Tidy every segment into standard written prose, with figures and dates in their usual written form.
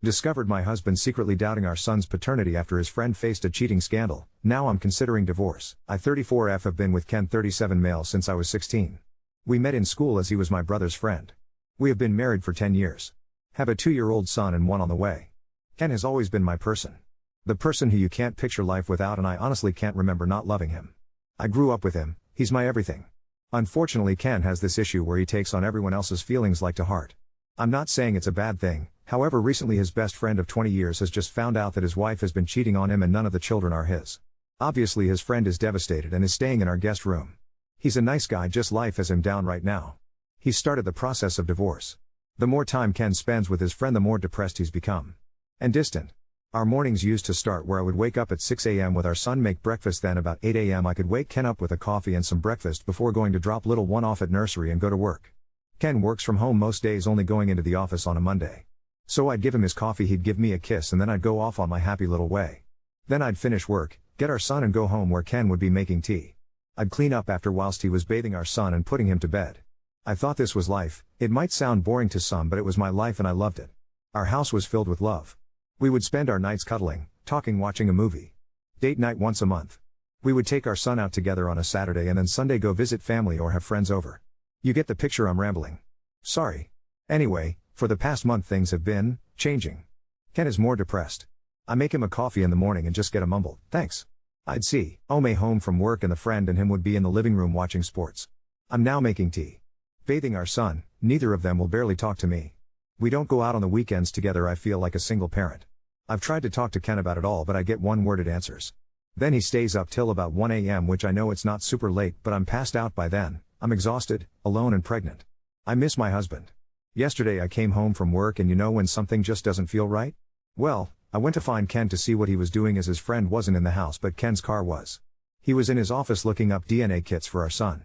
Discovered my husband secretly doubting our son's paternity after his friend faced a cheating scandal. Now I'm considering divorce. I 34F have been with Ken 37 male since I was 16. We met in school as he was my brother's friend. We have been married for 10 years. Have a 2-year-old son and one on the way. Ken has always been my person. The person who you can't picture life without, and I honestly can't remember not loving him. I grew up with him, he's my everything. Unfortunately Ken has this issue where he takes on everyone else's feelings like to heart. I'm not saying it's a bad thing, however recently his best friend of 20 years has just found out that his wife has been cheating on him and none of the children are his. Obviously his friend is devastated and is staying in our guest room. He's a nice guy, just life has him down right now. He's started the process of divorce. The more time Ken spends with his friend the more depressed he's become. And distant. Our mornings used to start where I would wake up at 6 a.m. with our son, make breakfast, then about 8 a.m. I could wake Ken up with a coffee and some breakfast before going to drop little one off at nursery and go to work. Ken works from home most days, only going into the office on a Monday. So I'd give him his coffee, he'd give me a kiss, and then I'd go off on my happy little way. Then I'd finish work, get our son and go home where Ken would be making tea. I'd clean up after whilst he was bathing our son and putting him to bed. I thought this was life. It might sound boring to some, but it was my life and I loved it. Our house was filled with love. We would spend our nights cuddling, talking, watching a movie. Date night once a month. We would take our son out together on a Saturday and then Sunday go visit family or have friends over. You get the picture, I'm rambling. Sorry. Anyway, for the past month things have been changing. Ken is more depressed. I make him a coffee in the morning and just get a mumbled, "Thanks." I'd see Ome home from work and the friend and him would be in the living room watching sports. I'm now making tea. Bathing our son, neither of them will barely talk to me. We don't go out on the weekends together, I feel like a single parent. I've tried to talk to Ken about it all but I get one-worded answers. Then he stays up till about 1 a.m. which I know it's not super late but I'm passed out by then. I'm exhausted, alone and pregnant. I miss my husband. Yesterday I came home from work and you know when something just doesn't feel right? Well, I went to find Ken to see what he was doing as his friend wasn't in the house but Ken's car was. He was in his office looking up DNA kits for our son.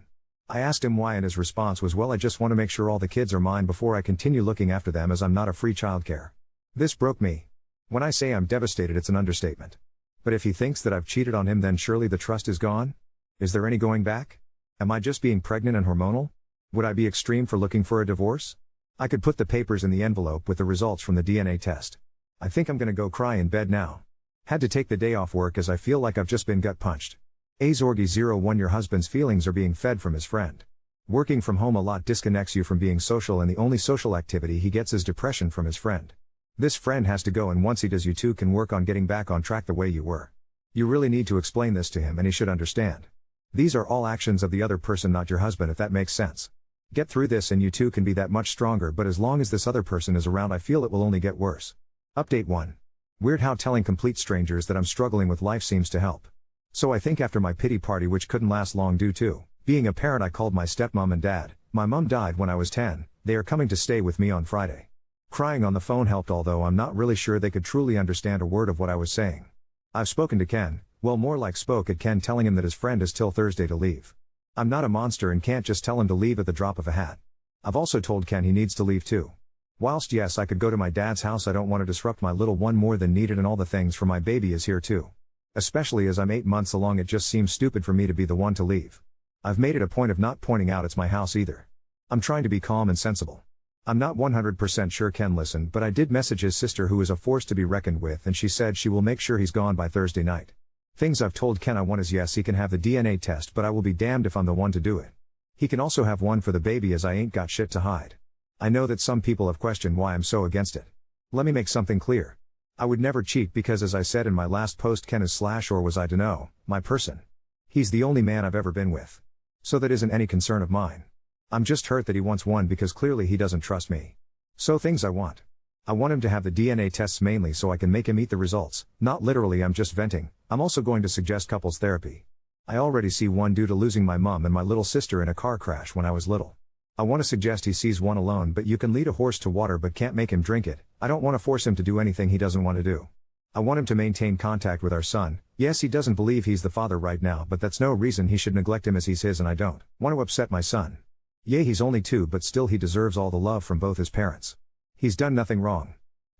I asked him why and his response was, "Well, I just want to make sure all the kids are mine before I continue looking after them as I'm not a free childcare." This broke me. When I say I'm devastated it's an understatement. But if he thinks that I've cheated on him then surely the trust is gone? Is there any going back? Am I just being pregnant and hormonal? Would I be extreme for looking for a divorce? I could put the papers in the envelope with the results from the DNA test. I think I'm gonna go cry in bed now. Had to take the day off work as I feel like I've just been gut punched. Azorgi01 Your husband's feelings are being fed from his friend. Working from home a lot disconnects you from being social and the only social activity he gets is depression from his friend. This friend has to go and once he does you two can work on getting back on track the way you were. You really need to explain this to him and he should understand. These are all actions of the other person, not your husband, if that makes sense. Get through this and you two can be that much stronger, but as long as this other person is around I feel it will only get worse. Update 1. Weird how telling complete strangers that I'm struggling with life seems to help. So I think after my pity party, which couldn't last long due to being a parent, I called my stepmom and dad. My mom died when I was 10, they are coming to stay with me on Friday. Crying on the phone helped, although I'm not really sure they could truly understand a word of what I was saying. I've spoken to Ken, well more like spoke at Ken, telling him that his friend is till Thursday to leave. I'm not a monster and can't just tell him to leave at the drop of a hat. I've also told Ken he needs to leave too. Whilst yes I could go to my dad's house, I don't want to disrupt my little one more than needed, and all the things for my baby is here too. Especially as I'm 8 months along, it just seems stupid for me to be the one to leave. I've made it a point of not pointing out it's my house either. I'm trying to be calm and sensible. I'm not 100% sure Ken listened, but I did message his sister who is a force to be reckoned with and she said she will make sure he's gone by Thursday night. Things I've told Ken I want is yes he can have the DNA test, but I will be damned if I'm the one to do it. He can also have one for the baby as I ain't got shit to hide. I know that some people have questioned why I'm so against it. Let me make something clear. I would never cheat because as I said in my last post Ken is / or was I dunno, my person. He's the only man I've ever been with. So that isn't any concern of mine. I'm just hurt that he wants one because clearly he doesn't trust me. So things I want. I want him to have the DNA tests mainly so I can make him eat the results, not literally, I'm just venting. I'm also going to suggest couples therapy. I already see one due to losing my mom and my little sister in a car crash when I was little. I want to suggest he sees one alone, but you can lead a horse to water but can't make him drink it. I don't want to force him to do anything he doesn't want to do. I want him to maintain contact with our son. Yes, he doesn't believe he's the father right now, but that's no reason he should neglect him as he's his, and I don't want to upset my son. Yeah, he's only 2, but still he deserves all the love from both his parents. He's done nothing wrong.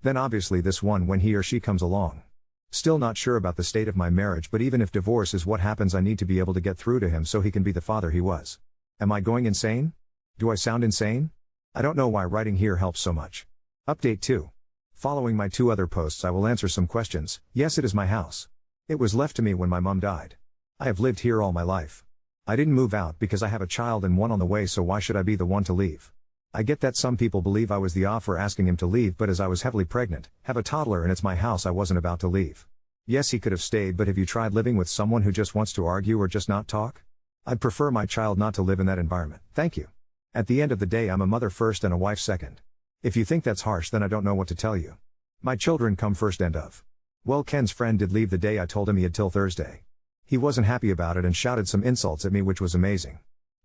Then obviously this one when he or she comes along. Still not sure about the state of my marriage, but even if divorce is what happens I need to be able to get through to him so he can be the father he was. Am I going insane? Do I sound insane? I don't know why writing here helps so much. Update 2. Following my 2 other posts, I will answer some questions. Yes, it is my house. It was left to me when my mom died. I have lived here all my life. I didn't move out because I have a child and one on the way, so why should I be the one to leave? I get that some people believe I was the off for asking him to leave, but as I was heavily pregnant, have a toddler and it's my house, I wasn't about to leave. Yes, he could have stayed, but have you tried living with someone who just wants to argue or just not talk? I'd prefer my child not to live in that environment. Thank you. At the end of the day, I'm a mother first and a wife second. If you think that's harsh, then I don't know what to tell you. My children come first. End of. Well, Ken's friend did leave the day I told him he had till Thursday. He wasn't happy about it and shouted some insults at me, which was amazing.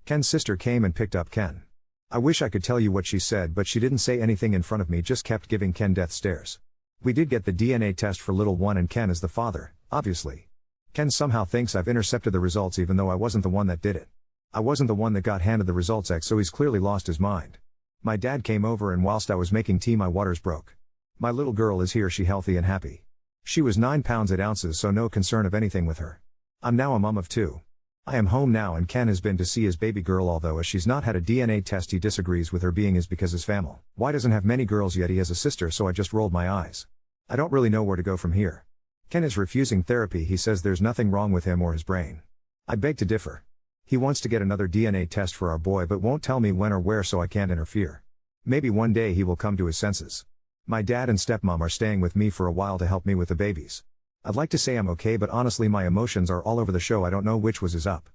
Ken's sister came and picked up Ken. I wish I could tell you what she said, but she didn't say anything in front of me, just kept giving Ken death stares. We did get the DNA test for little one and Ken is the father, obviously. Ken somehow thinks I've intercepted the results even though I wasn't the one that did it. I wasn't the one that got handed the results, so he's clearly lost his mind. My dad came over and whilst I was making tea my waters broke. My little girl is here, she healthy and happy. She was 9 pounds 8 ounces, so no concern of anything with her. I'm now a mom of 2. I am home now and Ken has been to see his baby girl, although as she's not had a DNA test he disagrees with her being is because his family. Why doesn't have many girls yet he has a sister, so I just rolled my eyes. I don't really know where to go from here. Ken is refusing therapy, he says there's nothing wrong with him or his brain. I beg to differ. He wants to get another DNA test for our boy but won't tell me when or where, so I can't interfere. Maybe one day he will come to his senses. My dad and stepmom are staying with me for a while to help me with the babies. I'd like to say I'm okay, but honestly my emotions are all over the show. I don't know which was up.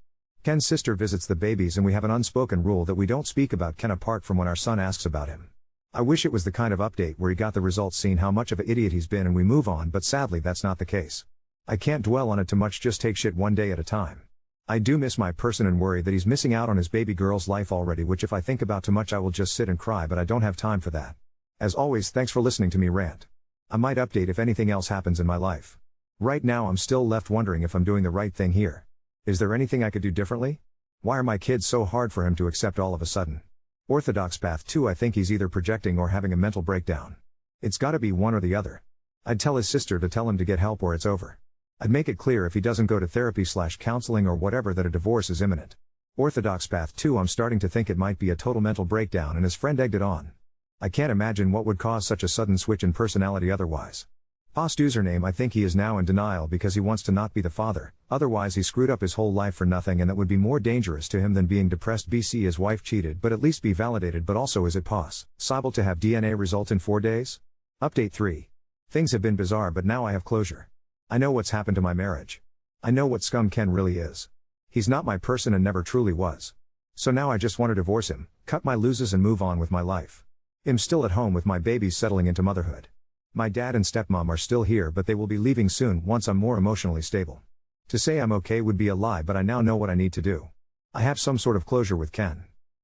Ken's sister visits the babies and we have an unspoken rule that we don't speak about Ken apart from when our son asks about him. I wish it was the kind of update where he got the results, seen how much of an idiot he's been and we move on, but sadly that's not the case. I can't dwell on it too much, just take shit one day at a time. I do miss my person and worry that he's missing out on his baby girl's life already, which if I think about too much I will just sit and cry, but I don't have time for that. As always, thanks for listening to me rant. I might update if anything else happens in my life. Right now I'm still left wondering if I'm doing the right thing here. Is there anything I could do differently? Why are my kids so hard for him to accept all of a sudden? Orthodox path 2, I think he's either projecting or having a mental breakdown. It's gotta be one or the other. I'd tell his sister to tell him to get help or it's over. I'd make it clear if he doesn't go to therapy/counseling or whatever that a divorce is imminent. Orthodox path 2, I'm starting to think it might be a total mental breakdown and his friend egged it on. I can't imagine what would cause such a sudden switch in personality otherwise. Post username, I think he is now in denial because he wants to not be the father, otherwise he screwed up his whole life for nothing and that would be more dangerous to him than being depressed. BC, his wife cheated, but at least be validated, but also is it possible to have DNA result in 4 days? Update 3. Things have been bizarre but now I have closure. I know what's happened to my marriage. I know what scum Ken really is. He's not my person and never truly was. So now I just want to divorce him, cut my losses and move on with my life. I'm still at home with my babies settling into motherhood. My dad and stepmom are still here but they will be leaving soon once I'm more emotionally stable. To say I'm okay would be a lie, but I now know what I need to do. I have some sort of closure with Ken.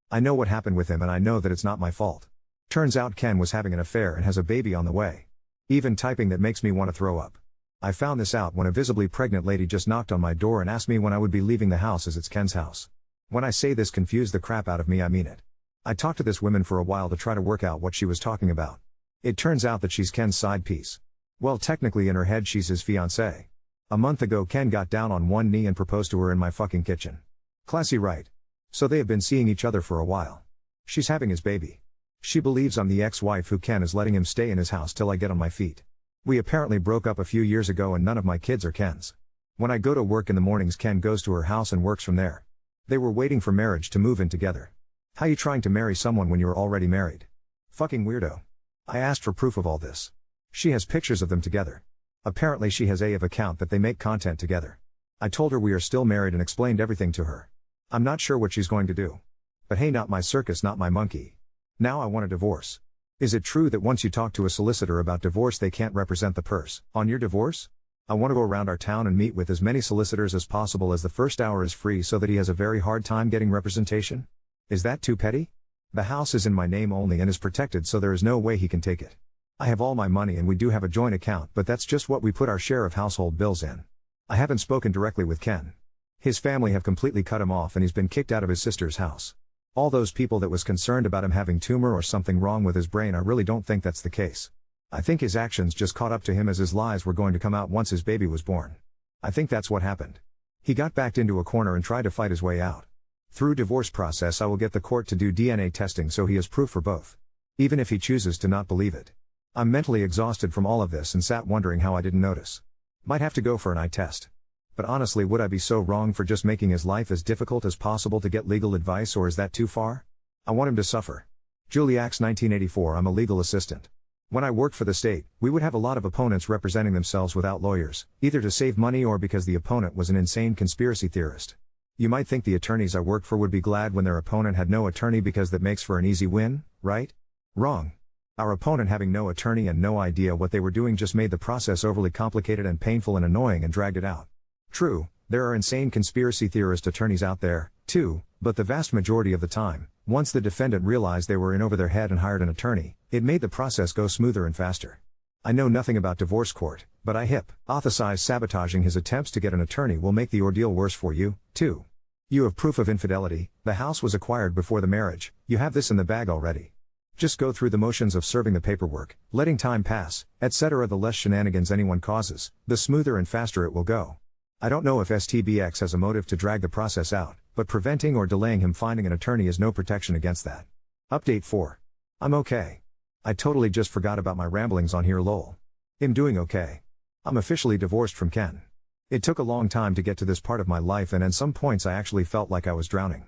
I know what happened with him and I know that it's not my fault. Turns out Ken was having an affair and has a baby on the way. Even typing that makes me want to throw up. I found this out when a visibly pregnant lady just knocked on my door and asked me when I would be leaving the house, as it's Ken's house. When I say this confused the crap out of me, I mean it. I talked to this woman for a while to try to work out what she was talking about. It turns out that she's Ken's side piece. Well, technically in her head she's his fiancée. A month ago Ken got down on one knee and proposed to her in my fucking kitchen. Classy, right? So they have been seeing each other for a while. She's having his baby. She believes I'm the ex-wife who Ken is letting him stay in his house till I get on my feet. We apparently broke up a few years ago and none of my kids are Ken's. When I go to work in the mornings Ken goes to her house and works from there. They were waiting for marriage to move in together. How you trying to marry someone when you're already married? Fucking weirdo. I asked for proof of all this. She has pictures of them together. Apparently she has a account that they make content together. I told her we are still married and explained everything to her. I'm not sure what she's going to do. But hey, not my circus, not my monkey. Now I want a divorce. Is it true that once you talk to a solicitor about divorce they can't represent the purse on your divorce? I want to go around our town and meet with as many solicitors as possible, as the first hour is free so that he has a very hard time getting representation. Is that too petty? The house is in my name only and is protected, so there is no way he can take it. I have all my money and we do have a joint account, but that's just what we put our share of household bills in. I haven't spoken directly with Ken. His family have completely cut him off and he's been kicked out of his sister's house. All those people that was concerned about him having tumor or something wrong with his brain, I really don't think that's the case. I think his actions just caught up to him as his lies were going to come out once his baby was born. I think that's what happened. He got backed into a corner and tried to fight his way out. Through divorce process I will get the court to do DNA testing so he has proof for both. Even if he chooses to not believe it. I'm mentally exhausted from all of this and sat wondering how I didn't notice. Might have to go for an eye test. But honestly, would I be so wrong for just making his life as difficult as possible to get legal advice, or is that too far? I want him to suffer. Juliax 1984. I'm a legal assistant. When I worked for the state, we would have a lot of opponents representing themselves without lawyers, either to save money or because the opponent was an insane conspiracy theorist. You might think the attorneys I worked for would be glad when their opponent had no attorney because that makes for an easy win, right? Wrong. Our opponent having no attorney and no idea what they were doing just made the process overly complicated and painful and annoying and dragged it out. True, there are insane conspiracy theorist attorneys out there, too, but the vast majority of the time, once the defendant realized they were in over their head and hired an attorney, it made the process go smoother and faster. I know nothing about divorce court, but I hypothesize sabotaging his attempts to get an attorney will make the ordeal worse for you, too. You have proof of infidelity, the house was acquired before the marriage, you have this in the bag already. Just go through the motions of serving the paperwork, letting time pass, etc. The less shenanigans anyone causes, the smoother and faster it will go. I don't know if STBX has a motive to drag the process out, but preventing or delaying him finding an attorney is no protection against that. Update 4. I'm okay. I totally just forgot about my ramblings on here lol. I'm doing okay. I'm officially divorced from Ken. It took a long time to get to this part of my life, and at some points I actually felt like I was drowning.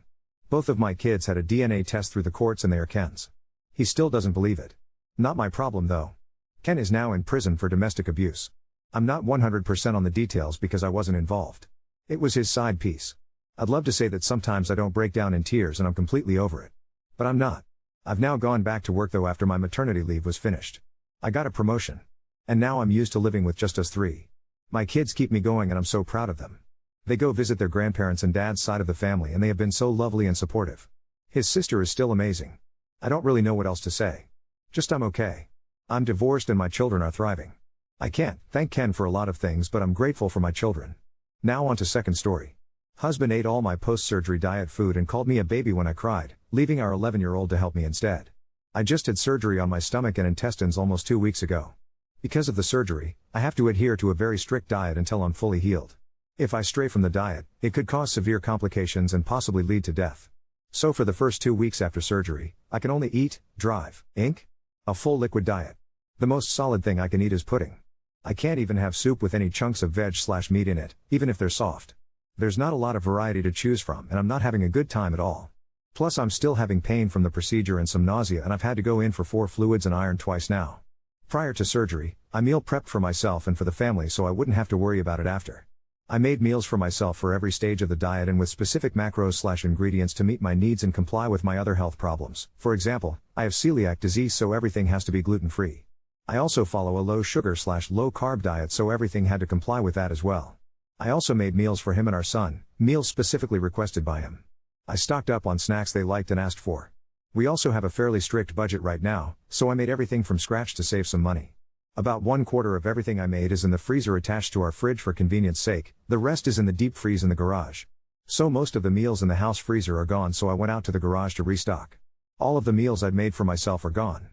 Both of my kids had a DNA test through the courts and they are Ken's. He still doesn't believe it. Not my problem though. Ken is now in prison for domestic abuse. I'm not 100% on the details because I wasn't involved. It was his side piece. I'd love to say that sometimes I don't break down in tears and I'm completely over it. But I'm not. I've now gone back to work though after my maternity leave was finished. I got a promotion. And now I'm used to living with just us three. My kids keep me going and I'm so proud of them. They go visit their grandparents and dad's side of the family and they have been so lovely and supportive. His sister is still amazing. I don't really know what else to say. Just I'm okay. I'm divorced and my children are thriving. I can't thank Ken for a lot of things, but I'm grateful for my children. Now on to second story. Husband ate all my post-surgery diet food and called me a baby when I cried, leaving our 11-year-old to help me instead. I just had surgery on my stomach and intestines almost 2 weeks ago. Because of the surgery, I have to adhere to a very strict diet until I'm fully healed. If I stray from the diet, it could cause severe complications and possibly lead to death. So for the first 2 weeks after surgery, I can only eat, a full liquid diet. The most solid thing I can eat is pudding. I can't even have soup with any chunks of veg/meat in it, even if they're soft. There's not a lot of variety to choose from and I'm not having a good time at all. Plus I'm still having pain from the procedure and some nausea, and I've had to go in for 4 fluids and iron twice now. Prior to surgery, I meal prepped for myself and for the family so I wouldn't have to worry about it after. I made meals for myself for every stage of the diet and with specific macros/ingredients to meet my needs and comply with my other health problems. For example, I have celiac disease, so everything has to be gluten-free. I also follow a low sugar/low carb diet, so everything had to comply with that as well. I also made meals for him and our son, meals specifically requested by him. I stocked up on snacks they liked and asked for. We also have a fairly strict budget right now, so I made everything from scratch to save some money. About 1/4 of everything I made is in the freezer attached to our fridge for convenience sake, the rest is in the deep freeze in the garage. So most of the meals in the house freezer are gone, so I went out to the garage to restock. All of the meals I'd made for myself are gone.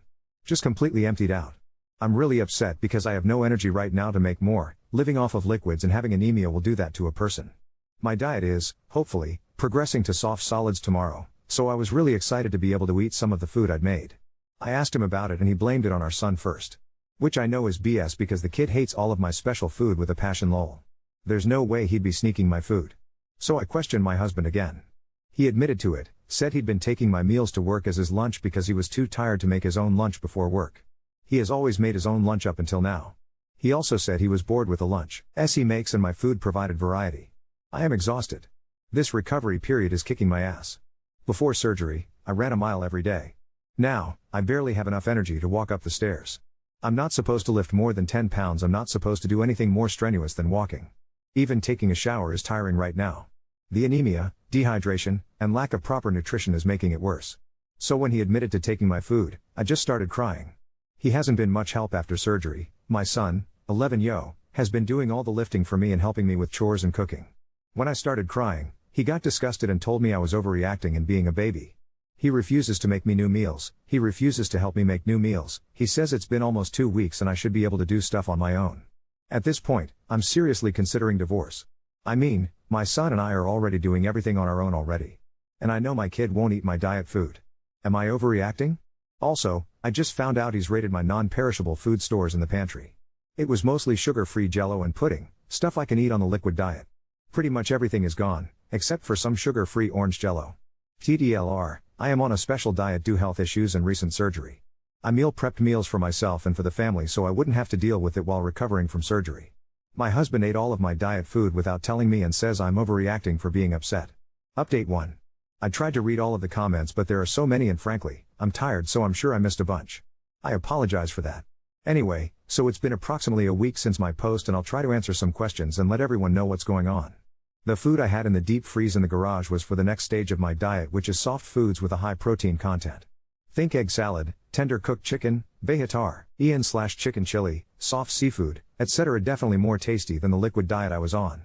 Just completely emptied out. I'm really upset because I have no energy right now to make more. Living off of liquids and having anemia will do that to a person. My diet is, hopefully, progressing to soft solids tomorrow, so I was really excited to be able to eat some of the food I'd made. I asked him about it and he blamed it on our son first. Which I know is BS because the kid hates all of my special food with a passion lol. There's no way he'd be sneaking my food. So I questioned my husband again. He admitted to it, said he'd been taking my meals to work as his lunch because he was too tired to make his own lunch before work. He has always made his own lunch up until now. He also said he was bored with the lunch he makes and my food provided variety. I am exhausted. This recovery period is kicking my ass. Before surgery, I ran a mile every day. Now, I barely have enough energy to walk up the stairs. I'm not supposed to lift more than 10 pounds. I'm not supposed to do anything more strenuous than walking. Even taking a shower is tiring right now. The anemia, dehydration, and lack of proper nutrition is making it worse. So when he admitted to taking my food, I just started crying. He hasn't been much help after surgery. My son, 11 has been doing all the lifting for me and helping me with chores and cooking. When I started crying, he got disgusted and told me I was overreacting and being a baby. He refuses to make me new meals, he refuses to help me make new meals, he says it's been almost 2 weeks and I should be able to do stuff on my own. At this point, I'm seriously considering divorce. I mean, my son and I are already doing everything on our own already. And I know my kid won't eat my diet food. Am I overreacting? Also, I just found out he's raided my non-perishable food stores in the pantry. It was mostly sugar-free jello and pudding, stuff I can eat on the liquid diet. Pretty much everything is gone, except for some sugar-free orange jello. TDLR, I am on a special diet due health issues and recent surgery. I meal prepped meals for myself and for the family so I wouldn't have to deal with it while recovering from surgery. My husband ate all of my diet food without telling me and says I'm overreacting for being upset. Update 1. I tried to read all of the comments but there are so many and frankly, I'm tired so I'm sure I missed a bunch. I apologize for that. Anyway, so it's been approximately a week since my post and I'll try to answer some questions and let everyone know what's going on. The food I had in the deep freeze in the garage was for the next stage of my diet, which is soft foods with a high protein content. Think egg salad, tender cooked chicken, vegetar, chicken chili, soft seafood, etc. Definitely more tasty than the liquid diet I was on.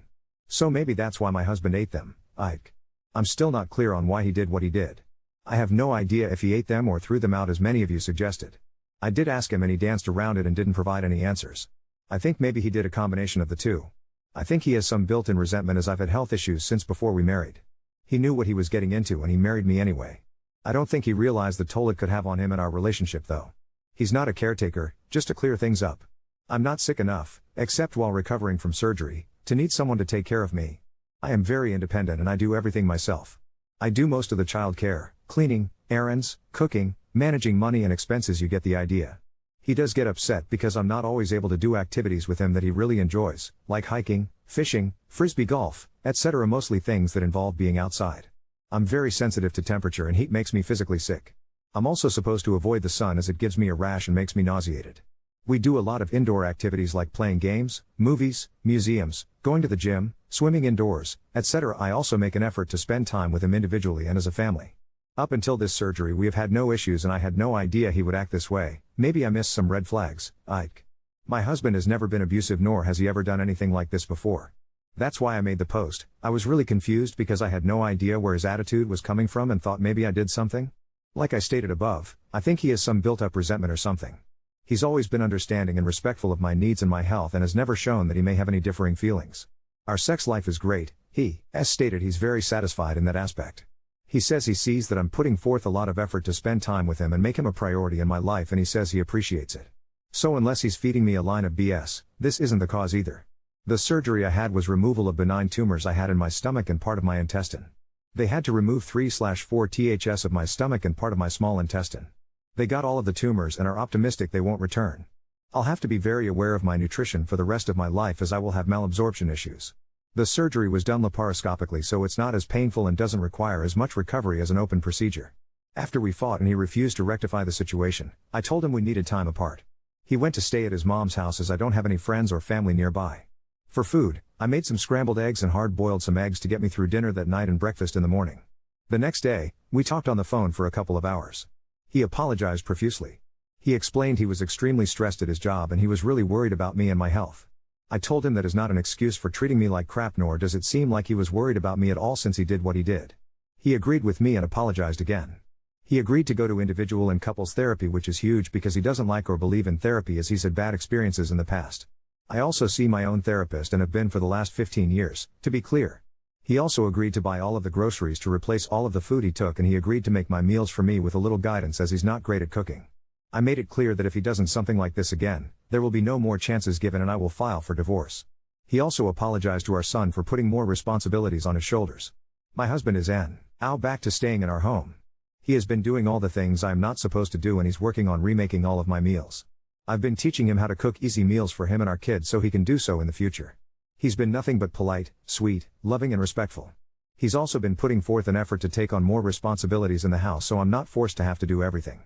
So maybe that's why my husband ate them. Ike. I'm still not clear on why he did what he did. I have no idea if he ate them or threw them out as many of you suggested. I did ask him and he danced around it and didn't provide any answers. I think maybe he did a combination of the two. I think he has some built-in resentment as I've had health issues since before we married. He knew what he was getting into and he married me anyway. I don't think he realized the toll it could have on him and our relationship though. He's not a caretaker, just to clear things up. I'm not sick enough, except while recovering from surgery, to need someone to take care of me. I am very independent and I do everything myself. I do most of the child care, cleaning, errands, cooking, managing money and expenses. You get the idea. He does get upset because I'm not always able to do activities with him that he really enjoys, like hiking, fishing, frisbee golf, etc. Mostly things that involve being outside. I'm very sensitive to temperature and heat makes me physically sick. I'm also supposed to avoid the sun as it gives me a rash and makes me nauseated. We do a lot of indoor activities like playing games, movies, museums, going to the gym, swimming indoors, etc. I also make an effort to spend time with him individually and as a family. Up until this surgery we have had no issues and I had no idea he would act this way. Maybe I missed some red flags, Ike. My husband has never been abusive nor has he ever done anything like this before. That's why I made the post. I was really confused because I had no idea where his attitude was coming from and thought maybe I did something. Like I stated above, I think he has some built-up resentment or something. He's always been understanding and respectful of my needs and my health and has never shown that he may have any differing feelings. Our sex life is great. He, as stated, he's very satisfied in that aspect. He says he sees that I'm putting forth a lot of effort to spend time with him and make him a priority in my life and he says he appreciates it. So unless he's feeding me a line of BS, this isn't the cause either. The surgery I had was removal of benign tumors I had in my stomach and part of my intestine. They had to remove 3/4 THS of my stomach and part of my small intestine. They got all of the tumors and are optimistic they won't return. I'll have to be very aware of my nutrition for the rest of my life as I will have malabsorption issues. The surgery was done laparoscopically so it's not as painful and doesn't require as much recovery as an open procedure. After we fought and he refused to rectify the situation, I told him we needed time apart. He went to stay at his mom's house as I don't have any friends or family nearby. For food, I made some scrambled eggs and hard-boiled some eggs to get me through dinner that night and breakfast in the morning. The next day, we talked on the phone for a couple of hours. He apologized profusely. He explained he was extremely stressed at his job and he was really worried about me and my health. I told him that is not an excuse for treating me like crap, nor does it seem like he was worried about me at all since he did what he did. He agreed with me and apologized again. He agreed to go to individual and couples therapy, which is huge because he doesn't like or believe in therapy as he's had bad experiences in the past. I also see my own therapist and have been for the last 15 years, to be clear. He also agreed to buy all of the groceries to replace all of the food he took and he agreed to make my meals for me with a little guidance as he's not great at cooking. I made it clear that if he doesn't something like this again, there will be no more chances given and I will file for divorce. He also apologized to our son for putting more responsibilities on his shoulders. My husband is now back to staying in our home. He has been doing all the things I am not supposed to do and he's working on remaking all of my meals. I've been teaching him how to cook easy meals for him and our kids so he can do so in the future. He's been nothing but polite, sweet, loving and respectful. He's also been putting forth an effort to take on more responsibilities in the house so I'm not forced to have to do everything.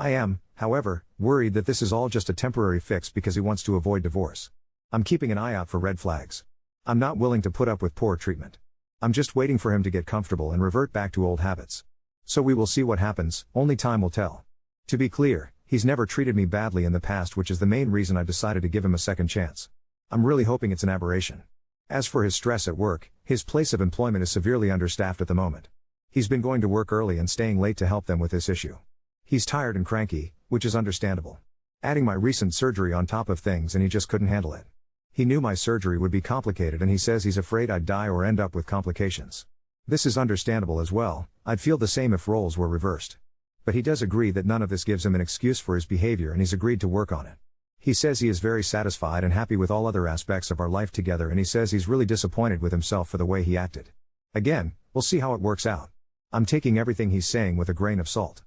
I am, however, worried that this is all just a temporary fix because he wants to avoid divorce. I'm keeping an eye out for red flags. I'm not willing to put up with poor treatment. I'm just waiting for him to get comfortable and revert back to old habits. So we will see what happens, only time will tell. To be clear, he's never treated me badly in the past, which is the main reason I decided to give him a second chance. I'm really hoping it's an aberration. As for his stress at work, his place of employment is severely understaffed at the moment. He's been going to work early and staying late to help them with this issue. He's tired and cranky, which is understandable. Adding my recent surgery on top of things and he just couldn't handle it. He knew my surgery would be complicated and he says he's afraid I'd die or end up with complications. This is understandable as well, I'd feel the same if roles were reversed. But he does agree that none of this gives him an excuse for his behavior and he's agreed to work on it. He says he is very satisfied and happy with all other aspects of our life together, and he says he's really disappointed with himself for the way he acted. Again, we'll see how it works out. I'm taking everything he's saying with a grain of salt.